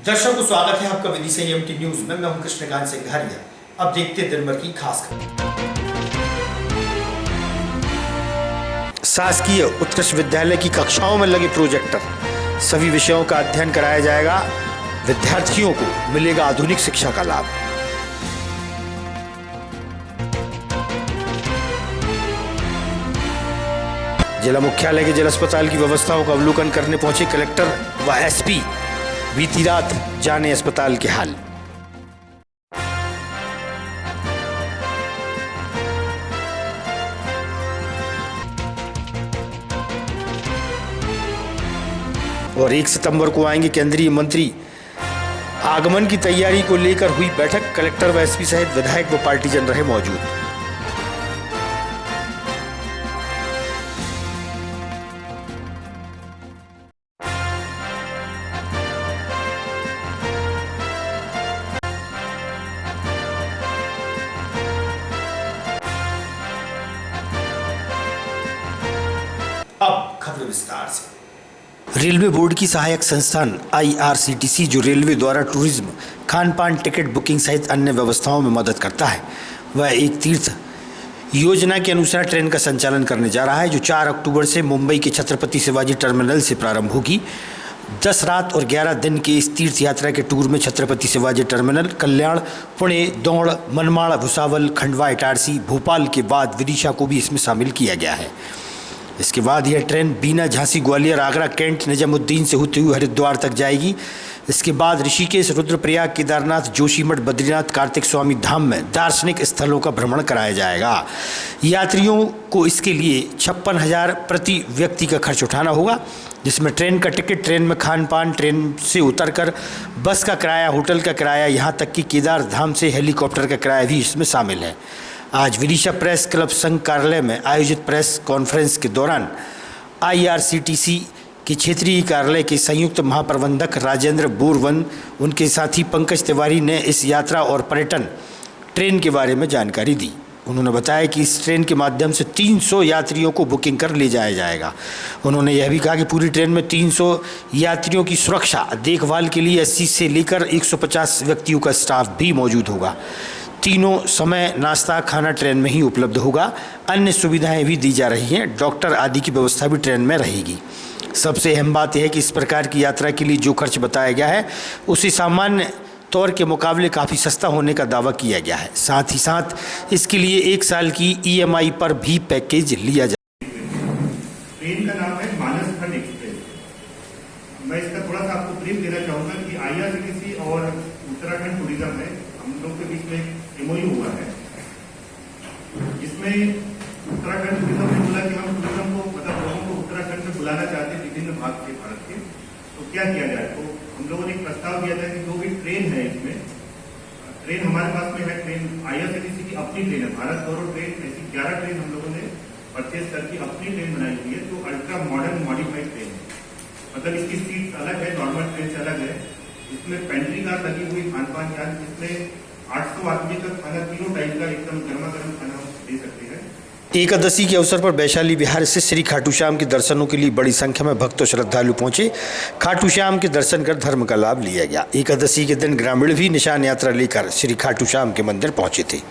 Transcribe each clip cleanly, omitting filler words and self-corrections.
दर्शकों, स्वागत है आपका विदिशा एमटी न्यूज में। मैं हूं कृष्णकांत सिंघारिया। अब देखते हैं दिन भर की खास खबर। शासकीय उत्कृष्ट विद्यालय की कक्षाओं में लगे प्रोजेक्टर, सभी विषयों का अध्ययन कराया जाएगा। विद्यार्थियों को मिलेगा आधुनिक शिक्षा का लाभ। जिला मुख्यालय के जिला अस्पताल की व्यवस्थाओं का अवलोकन करने पहुंचे कलेक्टर व एसपी। बीती रात जाने अस्पताल के हाल। और 1 सितंबर को आएंगे केंद्रीय मंत्री। आगमन की तैयारी को लेकर हुई बैठक, कलेक्टर व एसपी सहित विधायक व पार्टीजन रहे मौजूद। अब खबर विस्तार से। रेलवे बोर्ड की सहायक संस्थान IRCTC, जो रेलवे द्वारा टूरिज्म, खान पान, टिकट बुकिंग सहित अन्य व्यवस्थाओं में मदद करता है, वह एक तीर्थ योजना के अनुसार ट्रेन का संचालन करने जा रहा है, जो 4 अक्टूबर से मुंबई के छत्रपति शिवाजी टर्मिनल से प्रारंभ होगी। 10 रात और 11 दिन के इस तीर्थ यात्रा के टूर में छत्रपति शिवाजी टर्मिनल, कल्याण, पुणे, दौड़, मनमाड़, भुसावल, खंडवा, इटारसी, भोपाल के बाद विदिशा को भी इसमें शामिल किया गया है। इसके बाद यह ट्रेन बीना, झांसी, ग्वालियर, आगरा, कैंट, निजामुद्दीन से होते हुए हरिद्वार तक जाएगी। इसके बाद ऋषिकेश, रुद्रप्रयाग, केदारनाथ, जोशीमठ, बद्रीनाथ, कार्तिक स्वामी धाम में दार्शनिक स्थलों का भ्रमण कराया जाएगा। यात्रियों को इसके लिए 56,000 प्रति व्यक्ति का खर्च उठाना होगा, जिसमें ट्रेन का टिकट, ट्रेन में खान पान, ट्रेन से उतरकर बस का किराया, होटल का किराया, यहाँ तक कि केदार धाम से हेलीकॉप्टर का किराया भी इसमें शामिल है। आज विदिशा प्रेस क्लब संघ कार्यालय में आयोजित प्रेस कॉन्फ्रेंस के दौरान IRCTC के क्षेत्रीय कार्यालय के संयुक्त महाप्रबंधक राजेंद्र बोरवन, उनके साथी पंकज तिवारी ने इस यात्रा और पर्यटन ट्रेन के बारे में जानकारी दी। उन्होंने बताया कि इस ट्रेन के माध्यम से 300 यात्रियों को बुकिंग कर ले जाया जाएगा। उन्होंने यह भी कहा कि पूरी ट्रेन में 300 यात्रियों की सुरक्षा देखभाल के लिए 80 से लेकर 150 व्यक्तियों का स्टाफ भी मौजूद होगा। तीनों समय नाश्ता, खाना ट्रेन में ही उपलब्ध होगा। अन्य सुविधाएं भी दी जा रही हैं। डॉक्टर आदि की व्यवस्था भी ट्रेन में रहेगी। सबसे अहम बात यह है कि इस प्रकार की यात्रा के लिए जो खर्च बताया गया है, उसे सामान्य तौर के मुकाबले काफ़ी सस्ता होने का दावा किया गया है। साथ ही साथ इसके लिए 1 साल की EMI पर भी पैकेज लिया जाए। ट्रेन का नाम है मानस खंड एक्सप्रेस। मैं इसका थोड़ा सा आपको ब्रीफ देना चाहूँगा कि IRCTC और उत्तराखंड टूरिज्म में हम लोग के बीच में MOU हुआ है, जिसमें उत्तराखंड टूरिज्म ने बोला कि हम टूरिज्म को, मतलब लोगों को उत्तराखंड में बुलाना चाहते हैं विभिन्न भाग से भारत के, तो क्या किया जाए। तो हम लोगों ने एक प्रस्ताव दिया था कि जो भी ट्रेन है, इसमें ट्रेन हमारे पास में है, ट्रेन IRCTC की अपनी ट्रेन है, भारत गौरव ट्रेन। ऐसी 11 ट्रेन हम लोगों ने परचेज करके अपनी ट्रेन बनाई हुई है, जो अल्ट्रा मॉडर्न मॉडिफाइड ट्रेन है। मतलब इसकी सीट अलग है, नॉर्मल ट्रेन से अलग है। इसमें पेंट्री कार लगी हुई, खान पान का, जिसमें 800 आदमी का खाना, तीनों टाइम का एकदम गर्मा गर्म खाना हम दे सकते हैं। एकादशी के अवसर पर वैशाली बिहार से श्री खाटू श्याम के दर्शनों के लिए बड़ी संख्या में भक्त और श्रद्धालु पहुंचे। खाटू श्याम के दर्शन कर धर्म का लाभ लिया गया। एकादशी के दिन ग्रामीण भी निशान यात्रा लेकर श्री खाटू श्याम के मंदिर पहुंचे थे।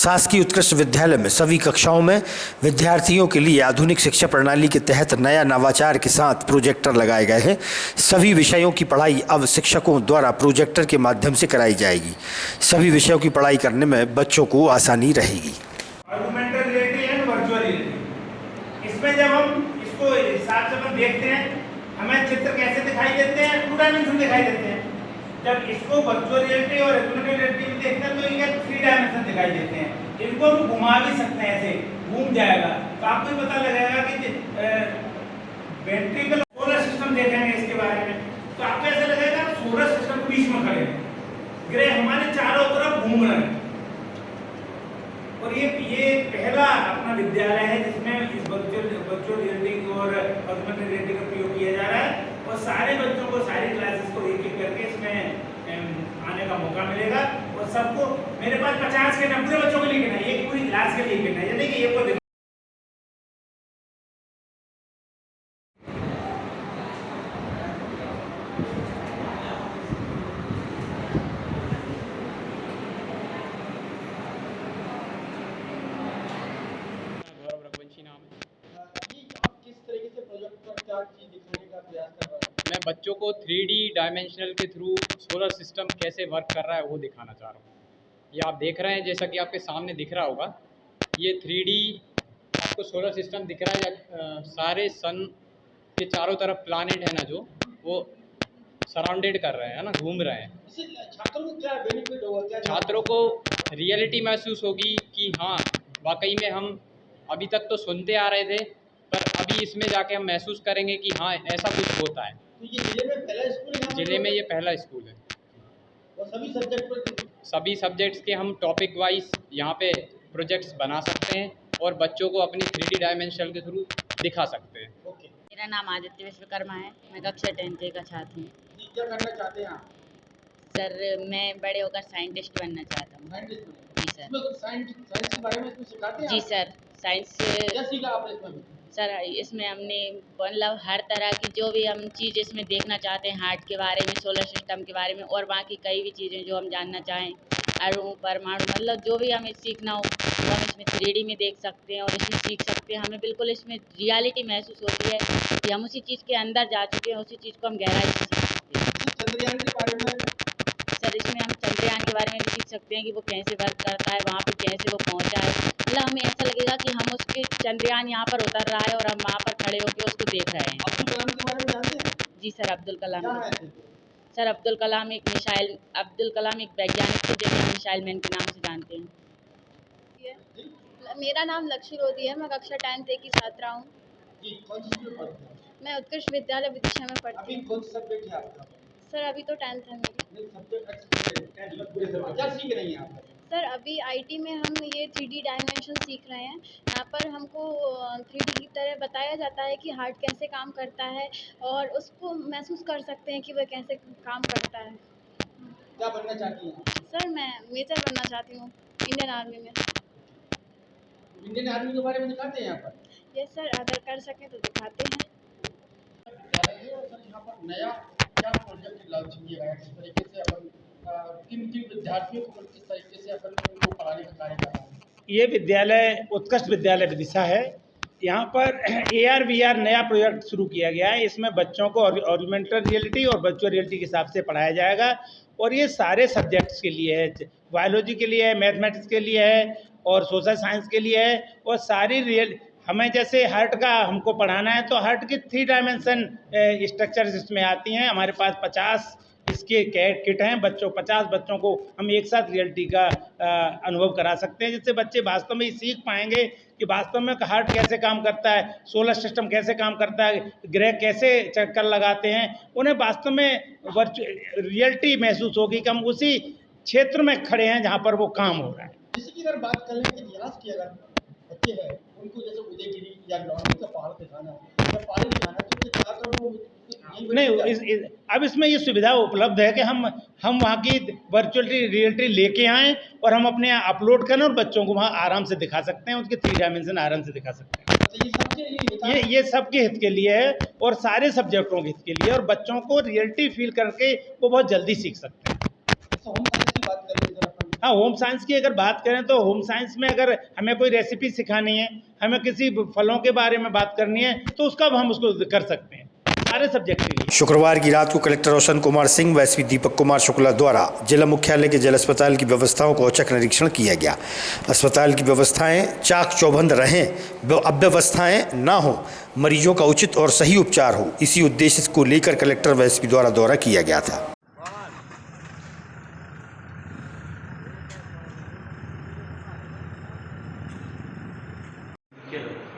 शासकीय उत्कृष्ट विद्यालय में सभी कक्षाओं में विद्यार्थियों के लिए आधुनिक शिक्षा प्रणाली के तहत नया नवाचार के साथ प्रोजेक्टर लगाए गए हैं। सभी विषयों की पढ़ाई अब शिक्षकों द्वारा प्रोजेक्टर के माध्यम से कराई जाएगी। सभी विषयों की पढ़ाई करने में बच्चों को आसानी रहेगी। Augmented reality and virtual reality, इसमें जब हम इसको हिसाब से हम देखते हैं, हमें चित्र कैसे दिखाई देते हैं, 2 डायमेंशन दिखाई देते हैं। जब इसको वर्चुअल रियलिटी और ऑगमेंटेड रियलिटी में देखते हैं तो ये 3 डायमेंशन दिखाई देते हैं। इनको हम घुमा भी सकते हैं, ऐसे घूम जाएगा तो आपको ही पता लगेगा कि वेंट्रिकल सोलर सिस्टम देखेंगे इसके बारे में तो आपको ऐसा लगेगा सोलर सिस्टम के बीच में खड़े हैं, ग्रह हमारे चारों तरफ घूम रहे हैं। और ये पहला अपना विद्यालय है जिसमें इस वर्चुअल रियलिटी और ऑगमेंटेड रियलिटी का प्रयोग किया जा रहा है और सारे बच्चों को सारी क्लासेस को एक-एक करके इसमें आने का मौका मिलेगा और सबको मेरे पास 50 के पूरे बच्चों के लिए नहीं, एक पूरी क्लास के लिए करना है। यानी कि ये को मैं बच्चों को 3D डायमेंशनल के थ्रू सोलर सिस्टम कैसे वर्क कर रहा है वो दिखाना चाह रहा हूँ। ये आप देख रहे हैं, जैसा कि आपके सामने दिख रहा होगा, ये 3D आपको सोलर सिस्टम दिख रहा है। सारे सन के चारों तरफ प्लानेट है ना, जो वो सराउंडेड कर रहे हैं ना, घूम रहे हैं। छात्रों को क्या बेनिफिट होगा? छात्रों को रियलिटी महसूस होगी कि हाँ वाकई में हम अभी तक तो सुनते आ रहे थे पर अभी इसमें जाके हम महसूस करेंगे कि हाँ ऐसा कुछ होता है। तो ये जिले में पहला स्कूल है? जिले में ये पहला स्कूल है और सभी सब्जेक्ट्स के हम टॉपिक वाइज यहाँ पे प्रोजेक्ट्स बना सकते हैं और बच्चों को अपनी 3D डायमेंशनल के थ्रू दिखा सकते हैं। ओके। मेरा नाम आदित्य विश्वकर्मा है, मैं कक्षा 10 का छात्र हूँ। जी, क्या करना चाहते हैं आप? सर मैं बड़े होकर साइंटिस्ट बनना चाहता हूँ। साइंटिस्ट बने? जी सर। इसमें कुछ साइंस के बारे में इसमें सिखाते हैं? जी सर, साइंस क्या सीखा आपने इसमें? सर इसमें हमने मतलब हर तरह की जो भी हम चीज़ इसमें देखना चाहते हैं, हार्ट के बारे में, सोलर सिस्टम के बारे में और बाकी कई भी चीज़ें जो हम जानना चाहें, अणु परमाणु, मतलब जो भी हमें सीखना हो तो हम इसमें 3D में देख सकते हैं और इसमें सीख सकते हैं। हमें बिल्कुल इसमें रियलिटी महसूस होती है कि हम उसी चीज़ के अंदर जा चुके हैं, उसी चीज़ को हम गहराई से सीख सकते हैं। चंद्रयान के बारे में? सर इसमें हम चंद्रयान के बारे में भी सीख सकते हैं कि वो कैसे वर्क करता है, वहाँ पे कैसे वो पहुँचा है। मतलब हमें ऐसा लगेगा कि हम उसके चंद्रयान यहाँ पर उतर रहा है और हम वहाँ पर खड़े होकर उसको देख रहे हैं। अब्दुल कलाम के बारे में जानते हैं? जी सर, अब्दुल कलाम। क्या है थे? सर अब्दुल कलाम एक वैज्ञानिक थे जिन्हें हम मिसाइल मैन के नाम से जानते हैं। मेरा नाम लक्ष्मी रोधी है, मैं कक्षा 10 की छात्रा हूँ। जी, कौन सी स्कूल में पढ़ते हैं? मैं उत्कृष्ट विद्यालय विदिशा में पढ़ती अभी हूँ। कौन सा सब्जेक्ट है आपका? सर अभी तो 10th है मेरी। नहीं, सब्जेक्ट क्या सीख रही हैं आप? सर अभी IT में हम ये 3D डायमेंशन सीख रहे हैं। यहाँ पर हमको 3D की तरह बताया जाता है कि हार्ट कैसे काम करता है और उसको महसूस कर सकते हैं कि वह कैसे काम करता है। क्या बनना चाहती हैं? सर मैं मेजर बनना चाहती हूँ इंडियन आर्मी में। इंडियन आर्मी के बारे में दिखाते हैं यहाँ पर? यस सर, अगर कर सकें तो दिखाते हैं। सर यहाँ पर नया क्या प्रोजेक्ट लॉन्च किया गया है? किस तरीके से अपन किन विद्यार्थियों को किस तरीके से अपन उनको पढ़ाने का कार्य कर रहे हैं? ये विद्यालय उत्कृष्ट विद्यालय विदिशा है। यहाँ पर AR VR नया प्रोजेक्ट शुरू किया गया है। इसमें बच्चों को ऑगमेंटेड रियलिटी और वर्चुअल रियलिटी के हिसाब से पढ़ाया जाएगा और ये सारे सब्जेक्ट्स के लिए है, बायोलॉजी के लिए है, मैथमेटिक्स के लिए है और सोशल साइंस के लिए है। और सारी हमें जैसे हार्ट का हमको पढ़ाना है तो हार्ट की 3 डायमेंशन स्ट्रक्चर्स इसमें आती हैं। हमारे पास 50 इसके किट हैं। 50 बच्चों को हम एक साथ रियलिटी का अनुभव करा सकते हैं, जिससे बच्चे वास्तव में सीख पाएंगे कि वास्तव में हार्ट कैसे काम करता है, सोलर सिस्टम कैसे काम करता है, ग्रह कैसे चक्कर लगाते हैं। उन्हें वास्तव में रियलिटी महसूस होगी कि हम उसी क्षेत्र में खड़े हैं जहाँ पर वो काम हो रहा है। जैसे कि अगर बात करें इतिहास की, अगर बच्चे हैं उनको जैसे उदयगिरी या लौंडी का पहाड़ दिखाना है या पहाड़ी दिखाना है तो छात्र वो नहीं, अब इसमें ये सुविधा उपलब्ध है कि हम वहाँ की वर्चुअल रियलिटी लेके आएँ और हम अपने अपलोड करें और बच्चों को वहाँ आराम से दिखा सकते हैं, उसके 3 डायमेंशन आराम से दिखा सकते हैं। ये सबके हित के लिए है और सारे सब्जेक्टों के हित के लिए, और बच्चों को रियलिटी फील करके वो बहुत जल्दी सीख सकते हैं। हाँ, होम साइंस की अगर बात करें तो होम साइंस में अगर हमें कोई रेसिपी सिखानी है, हमें किसी फलों के बारे में बात करनी है, तो उसका हम उसको कर सकते हैं, सारे सब्जेक्ट के लिए। शुक्रवार की रात को कलेक्टर रोशन कुमार सिंह व एसपी दीपक कुमार शुक्ला द्वारा जिला मुख्यालय के जल अस्पताल की व्यवस्थाओं को औचक निरीक्षण किया गया। अस्पताल की व्यवस्थाएं चाक चौबंद रहें, अव्यवस्थाएं ना हो, मरीजों का उचित और सही उपचार हो, इसी उद्देश्य को लेकर कलेक्टर व एसपी द्वारा दौरा किया गया था।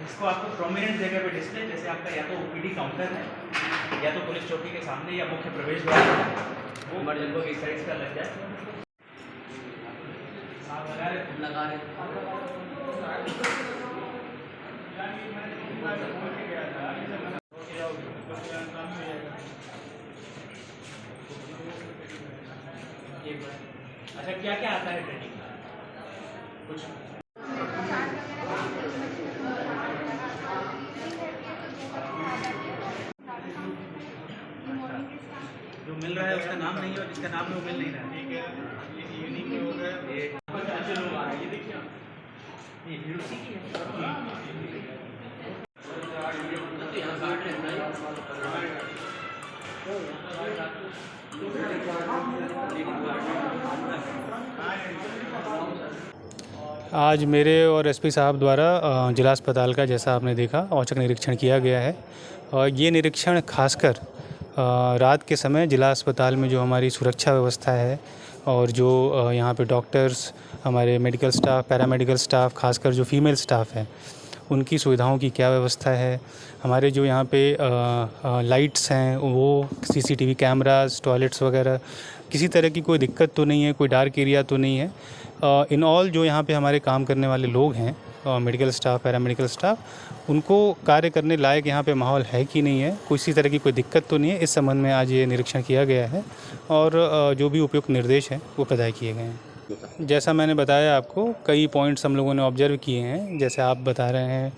इसको आपको प्रोमिनेंट जगह पे डिस्प्ले, जैसे आपका या तो ओपीडी काउंटर है या तो पुलिस चौकी के सामने या मुख्य प्रवेश द्वार है, वो मर्जन को इस साइड का लग जाए। आप लगा रहे अच्छा, क्या क्या आता है ट्रेनिंग में? कुछ जो मिल रहा है उसका नाम नहीं है और जिसका नाम है वो मिल नहीं रहा है। ठीक है, ये यूनिक हो गया। ये अच्छे लोग आ रहे हैं, ये देखिए ये भीड़ उसी की है। आज मेरे और एसपी साहब द्वारा जिला अस्पताल का, जैसा आपने देखा, औचक निरीक्षण किया गया है। और ये निरीक्षण खासकर रात के समय जिला अस्पताल में जो हमारी सुरक्षा व्यवस्था है और जो यहाँ पे डॉक्टर्स, हमारे मेडिकल स्टाफ, पैरामेडिकल स्टाफ, खासकर जो फीमेल स्टाफ है, उनकी सुविधाओं की क्या व्यवस्था है, हमारे जो यहाँ पे लाइट्स हैं वो, सीसीटीवी कैमरास, टॉयलेट्स वगैरह, किसी तरह की कोई दिक्कत तो नहीं है, कोई डार्क एरिया तो नहीं है। इन ऑल जो यहाँ पे हमारे काम करने वाले लोग हैं, मेडिकल स्टाफ, पैरामेडिकल स्टाफ, उनको कार्य करने लायक यहाँ पे माहौल है कि नहीं है, किसी तरह की कोई दिक्कत तो नहीं है, इस संबंध में आज ये निरीक्षण किया गया है और जो भी उपयुक्त निर्देश हैं वो प्रदाय किए गए हैं। जैसा मैंने बताया आपको, कई पॉइंट्स हम लोगों ने ऑब्जर्व किए हैं। जैसे आप बता रहे हैं,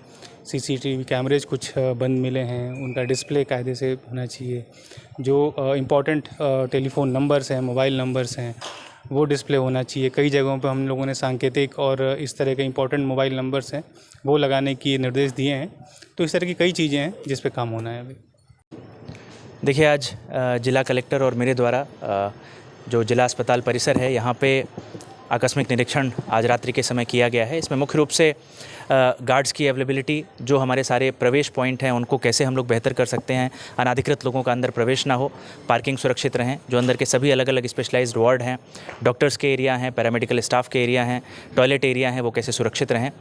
सीसीटीवी कैमरेज कुछ बंद मिले हैं, उनका डिस्प्ले कायदे से होना चाहिए। जो इम्पॉर्टेंट टेलीफ़ोन नंबर्स हैं, मोबाइल नंबर्स हैं, वो डिस्प्ले होना चाहिए। कई जगहों पे हम लोगों ने सांकेतिक और इस तरह के इम्पोर्टेंट मोबाइल नंबर्स हैं वो लगाने की निर्देश दिए हैं। तो इस तरह की कई चीज़ें हैं जिस पे काम होना है अभी। देखिए, आज जिला कलेक्टर और मेरे द्वारा जो जिला अस्पताल परिसर है यहाँ पे आकस्मिक निरीक्षण आज रात्रि के समय किया गया है। इसमें मुख्य रूप से गार्ड्स की अवेलेबिलिटी, जो हमारे सारे प्रवेश पॉइंट हैं उनको कैसे हम लोग बेहतर कर सकते हैं, अनाधिकृत लोगों का अंदर प्रवेश ना हो, पार्किंग सुरक्षित रहें, जो अंदर के सभी अलग अलग स्पेशलाइज्ड वार्ड हैं, डॉक्टर्स के एरिया हैं, पैरामेडिकल स्टाफ के एरिया हैं, टॉयलेट एरिया हैं, वो कैसे सुरक्षित रहें।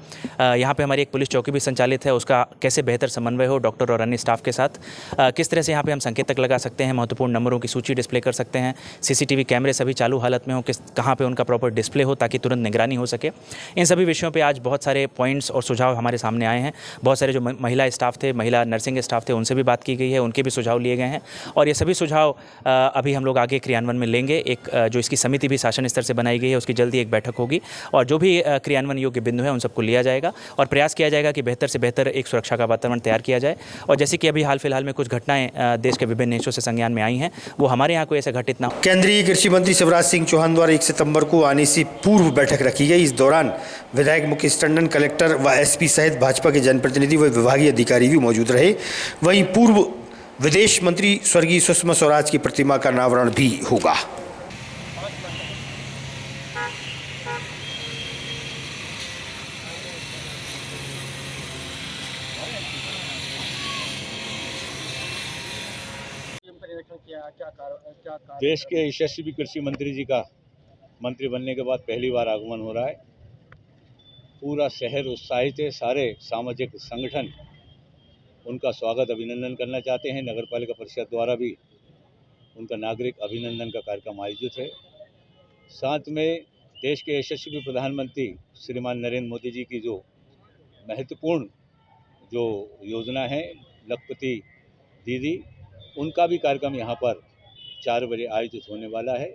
यहाँ पे हमारी एक पुलिस चौकी भी संचालित है, उसका कैसे बेहतर समन्वय हो डॉक्टर और अन्य स्टाफ के साथ। किस तरह से यहाँ पर हम संकेतक लगा सकते हैं, महत्वपूर्ण नंबरों की सूची डिस्प्ले कर सकते हैं, सीसीटीवी कैमरे सभी चालू हालत में हो, कहाँ पर उनका प्रॉपर डिस्प्ले हो ताकि तुरंत निगरानी हो सके। इन सभी विषयों पर आज बहुत सारे पॉइंट्स और सुझाव हमारे सामने आए हैं। बहुत सारे जो महिला स्टाफ थे, महिला नर्सिंग स्टाफ थे, उनसे भी बात की गई है, उनके भी सुझाव लिए गए हैं और ये सभी सुझाव अभी हम लोग आगे क्रियान्वयन में लेंगे। एक जो इसकी समिति भी शासन स्तर से बनाई गई है, उसकी जल्दी एक बैठक होगी और जो भी क्रियान्वयन योग्य बिंदु है उन सबको लिया जाएगा और प्रयास किया जाएगा कि बेहतर से बेहतर एक सुरक्षा का वातावरण तैयार किया जाए। और जैसे कि अभी हाल फिलहाल में कुछ घटनाएं देश के विभिन्न हिस्सों से संज्ञान में आई हैं, वो हमारे यहाँ कोई ऐसा घटित ना हो। केंद्रीय कृषि मंत्री शिवराज सिंह चौहान द्वारा 1 सितंबर को आने से पूर्व बैठक रखी गई। इस दौरान विधायक मुकेश टंडन, कलेक्टर व एसपी सहित भाजपा के जनप्रतिनिधि व विभागीय अधिकारी भी मौजूद रहे। वहीं पूर्व विदेश मंत्री स्वर्गीय सुषमा स्वराज की प्रतिमा का अनावरण भी होगा। देश के यशस्वी कृषि मंत्री जी का मंत्री बनने के बाद पहली बार आगमन हो रहा है। पूरा शहर उत्साहित है, सारे सामाजिक संगठन उनका स्वागत अभिनंदन करना चाहते हैं। नगर पालिका परिषद द्वारा भी उनका नागरिक अभिनंदन का कार्यक्रम आयोजित है। साथ में देश के यशस्वी प्रधानमंत्री श्रीमान नरेंद्र मोदी जी की जो महत्वपूर्ण जो योजना है लखपति दीदी, उनका भी कार्यक्रम यहाँ पर 4 बजे आयोजित होने वाला है।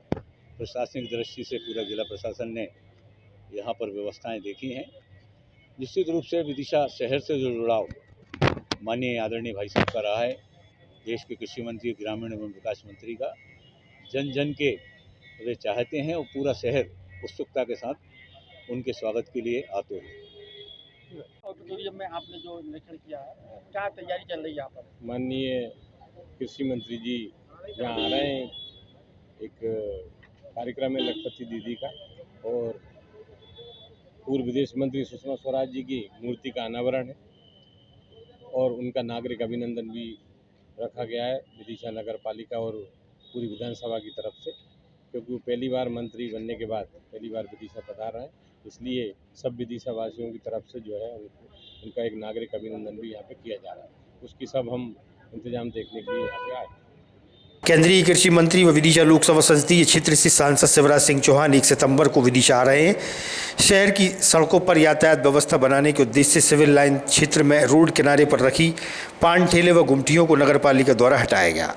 प्रशासनिक दृष्टि से पूरा जिला प्रशासन ने यहाँ पर व्यवस्थाएं देखी हैं। निश्चित रूप से विदिशा शहर से जो जुड़ाव माननीय आदरणीय भाई साहब का रहा है, देश के कृषि मंत्री, ग्रामीण एवं विकास मंत्री का, जन जन के वे चाहते हैं और पूरा शहर उत्सुकता के साथ उनके स्वागत के लिए आते हैं। ऑडिटोरियम में आपने जो निरीक्षण किया है, क्या तैयारी चल रही है यहाँ पर? माननीय कृषि मंत्री जी यहाँ आ रहे हैं, एक कार्यक्रम है लखपति दीदी का, और पूर्व विदेश मंत्री सुषमा स्वराज जी की मूर्ति का अनावरण है और उनका नागरिक अभिनंदन भी रखा गया है विदिशा नगर पालिका और पूरी विधानसभा की तरफ से, क्योंकि वो पहली बार मंत्री बनने के बाद पहली बार विदिशा पधार रहे हैं, इसलिए सब विदिशा वासियों की तरफ से जो है उनका एक नागरिक अभिनंदन भी यहाँ पे किया जा रहा है। उसकी सब हम इंतजाम देखने के लिए यहाँ पे आए। केंद्रीय कृषि मंत्री व विदिशा लोकसभा संसदीय क्षेत्र से सांसद शिवराज सिंह चौहान 1 सितंबर को विदिशा आ रहे हैं। शहर की सड़कों पर यातायात व्यवस्था बनाने के उद्देश्य से सिविल लाइन क्षेत्र में रोड किनारे पर रखी पान ठेले व गुमटियों को नगरपालिका द्वारा हटाया गया।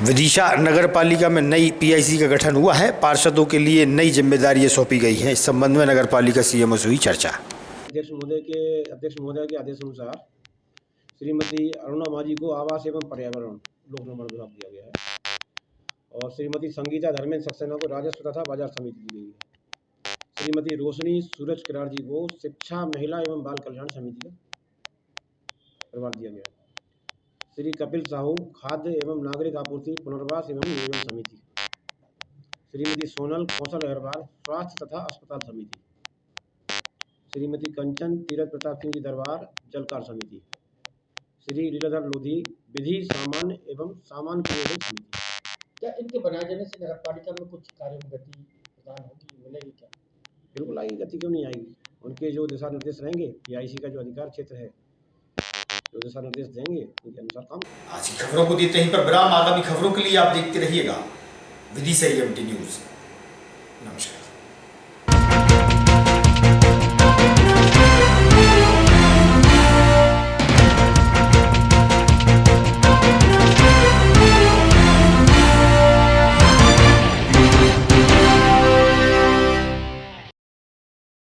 विदिशा नगर पालिका में नई पीआईसी का गठन हुआ है। पार्षदों के लिए नई जिम्मेदारियां सौंपी गई हैं। इस संबंध में नगर पालिका सीएमओ से हुई चर्चा। अध्यक्ष महोदय के आदेश अनुसार श्रीमती अरुणा माझी को आवास एवं पर्यावरण लोक निर्माण विभाग दिया गया है और श्रीमती संगीता धर्मेंद्र सक्सेना को राजस्व तथा बाजार समिति दी गई है। श्रीमती रोशनी सूरज किरार जी को शिक्षा महिला एवं बाल कल्याण समिति का प्रभार दिया गया है। श्री कपिल साहू खाद्य एवं नागरिक आपूर्ति पुनर्वास एवं नियोजन समिति, श्रीमती सोनल कौशल अग्रवाल स्वास्थ्य तथा अस्पताल समिति, श्रीमती कंचन तीरथ प्रताप सिंह जी दरबार जलकार समिति, श्री लीलाधर लोधी विधि सामान्य एवं सामान्य प्रयोजन समिति। क्या इनके बनाए जाने से नगर पालिका में कुछ कार्यों में गति प्रदान होगी, मिलेगी क्या? बिल्कुल आएगी, गति क्यों नहीं आएगी। उनके जो दिशा निर्देश रहेंगे, पीआईसी का जो अधिकार क्षेत्र है, जो दिशा निर्देश देंगे उनके अनुसार काम। आज की खबरों को देते ही पर विराम। आगामी खबरों के लिए आप देखते रहिएगा विदिशा न्यूज़। नमस्कार।